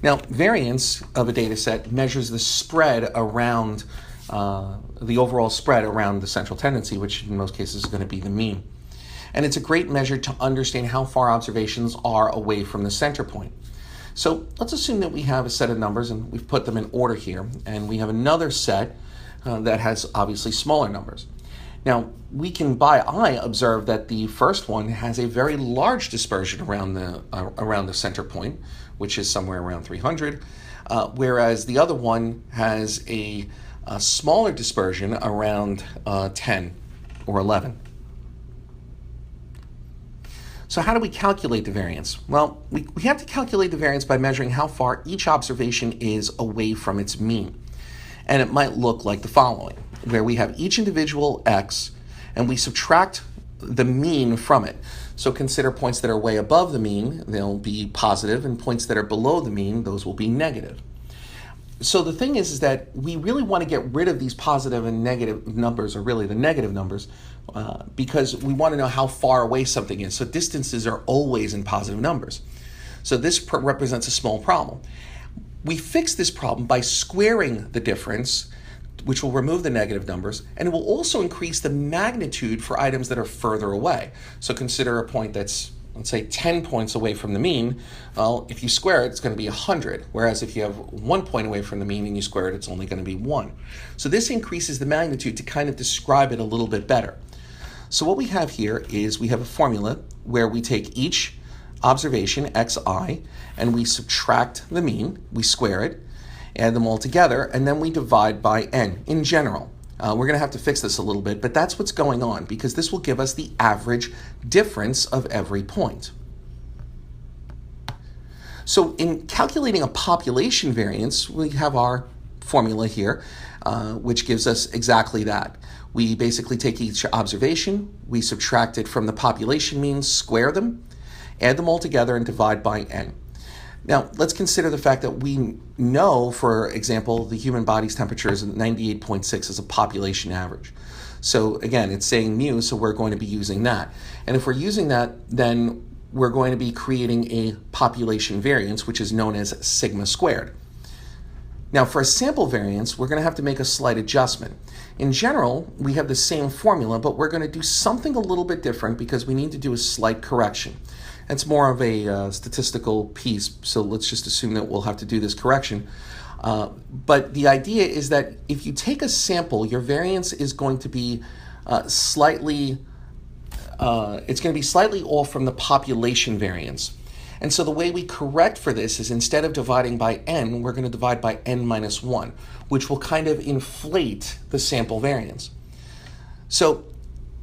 Now, variance of a data set measures the spread around, the overall spread around the central tendency, which in most cases is going to be the mean. And it's a great measure to understand how far observations are away from the center point. So let's assume that we have a set of numbers, and we've put them in order here, and we have another set that has obviously smaller numbers. Now, we can by eye observe that the first one has a very large dispersion around the center point, which is somewhere around 300, whereas the other one has a smaller dispersion around 10 or 11. So how do we calculate the variance? Well, we have to calculate the variance by measuring how far each observation is away from its mean. And it might look like the following, where we have each individual x and we subtract the mean from it. So consider points that are way above the mean, they'll be positive, and points that are below the mean, those will be negative. So the thing is that we really want to get rid of these positive and negative numbers, or really the negative numbers, because we want to know how far away something is. So distances are always in positive numbers. So this represents a small problem. We fix this problem by squaring the difference, which will remove the negative numbers, and it will also increase the magnitude for items that are further away. So consider a point that's, let's say, 10 points away from the mean. Well, if you square it, it's going to be 100, whereas if you have 1 point away from the mean and you square it, it's only going to be 1. So this increases the magnitude to kind of describe it a little bit better. So what we have here is we have a formula where we take each observation, xi, and we subtract the mean, we square it, add them all together, and then we divide by n in general. We're going to have to fix this a little bit, but that's what's going on, because this will give us the average difference of every point. So in calculating a population variance, we have our formula here, which gives us exactly that. We basically take each observation, we subtract it from the population mean, square them, add them all together, and divide by n. Now, let's consider the fact that we know, for example, the human body's temperature is 98.6 as a population average. So again, it's saying mu, so we're going to be using that. And if we're using that, then we're going to be creating a population variance, which is known as sigma squared. Now, for a sample variance, we're going to have to make a slight adjustment. In general, we have the same formula, but we're going to do something a little bit different because we need to do a slight correction. It's more of a statistical piece, so let's just assume that we'll have to do this correction. But the idea is that if you take a sample, your variance is going to be slightly off from the population variance. And so the way we correct for this is, instead of dividing by n, we're going to divide by n minus 1, which will kind of inflate the sample variance. So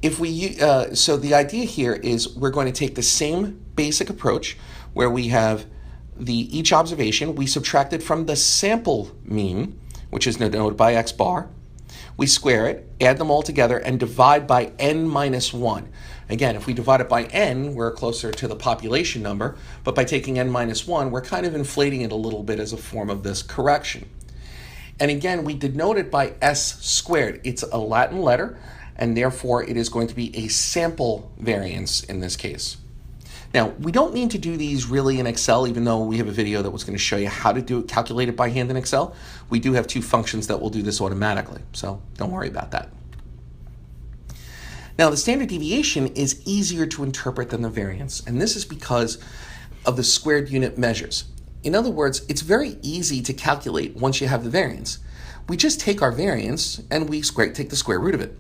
so the idea here is we're going to take the same basic approach where we have each observation, we subtract it from the sample mean, which is denoted by x bar. We square it, add them all together, and divide by n minus 1. Again, if we divide it by n, we're closer to the population number, but by taking n minus 1, we're kind of inflating it a little bit as a form of this correction. And again, we denote it by s squared. It's a Latin letter, and therefore it is going to be a sample variance in this case. Now, we don't need to do these really in Excel, even though we have a video that was going to show you how to calculate it by hand in Excel. We do have two functions that will do this automatically, so don't worry about that. Now, the standard deviation is easier to interpret than the variance, and this is because of the squared unit measures. In other words, it's very easy to calculate once you have the variance. We just take our variance and we take the square root of it.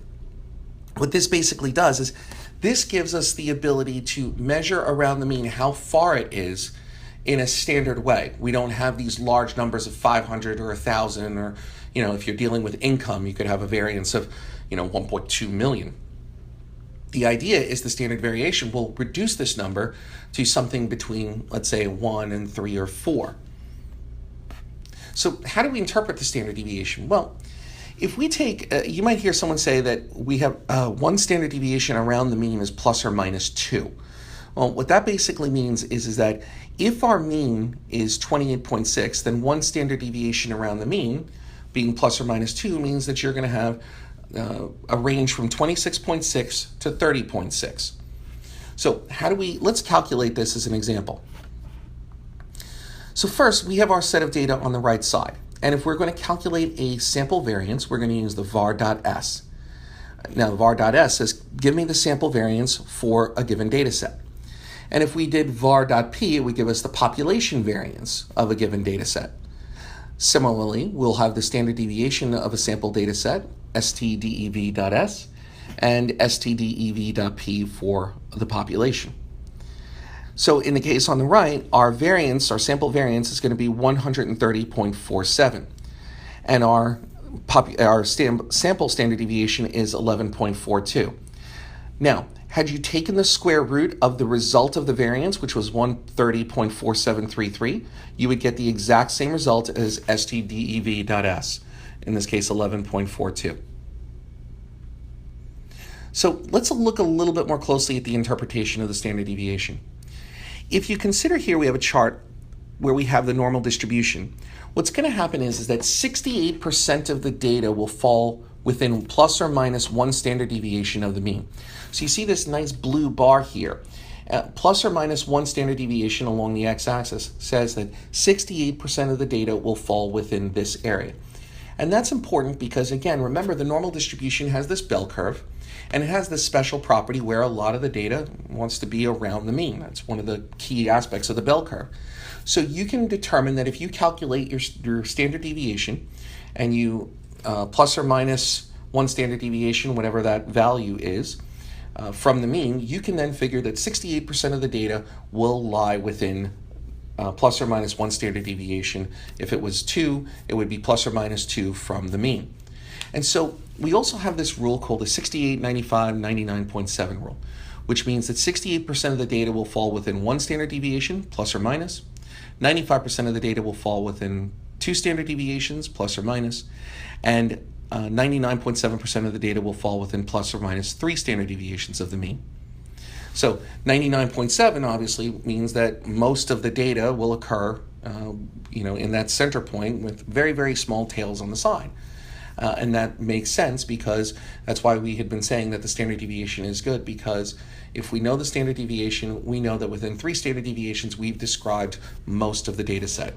What this basically does is this gives us the ability to measure around the mean how far it is in a standard way. We don't have these large numbers of 500 or 1,000, or, if you're dealing with income, you could have a variance of, 1.2 million. The idea is the standard variation will reduce this number to something between, let's say, 1 and 3 or 4. So how do we interpret the standard deviation? Well, if we take, you might hear someone say that we have one standard deviation around the mean is plus or minus 2. Well, what that basically means is that if our mean is 28.6, then one standard deviation around the mean, being plus or minus 2, means that you're going to have a range from 26.6 to 30.6. So let's calculate this as an example. So first, we have our set of data on the right side. And if we're going to calculate a sample variance, we're going to use the var.s. Now, the var.s says, give me the sample variance for a given data set. And if we did var.p, it would give us the population variance of a given data set. Similarly, we'll have the standard deviation of a sample data set, stdev.s, and stdev.p for the population. So in the case on the right, our variance, our sample variance, is going to be 130.47. And our sample standard deviation is 11.42. Now, had you taken the square root of the result of the variance, which was 130.4733, you would get the exact same result as stdev.s, in this case 11.42. So let's look a little bit more closely at the interpretation of the standard deviation. If you consider here we have a chart where we have the normal distribution, what's going to happen is that 68% of the data will fall within plus or minus 1 standard deviation of the mean. So you see this nice blue bar here. Plus or minus 1 standard deviation along the x-axis says that 68% of the data will fall within this area. And that's important because, again, remember the normal distribution has this bell curve, and it has this special property where a lot of the data wants to be around the mean. That's one of the key aspects of the bell curve. So you can determine that if you calculate your standard deviation and you plus or minus 1 standard deviation, whatever that value is, from the mean, you can then figure that 68% of the data will lie within plus or minus 1 standard deviation. If it was 2, it would be plus or minus 2 from the mean. And so we also have this rule called the 68, 95, 99.7 rule, which means that 68% of the data will fall within 1 standard deviation, plus or minus. 95% of the data will fall within 2 standard deviations, plus or minus. And 99.7% of the data will fall within plus or minus 3 standard deviations of the mean. So 99.7 obviously means that most of the data will occur in that center point with very, very small tails on the side. And that makes sense because that's why we had been saying that the standard deviation is good, because if we know the standard deviation, we know that within 3 standard deviations, we've described most of the data set.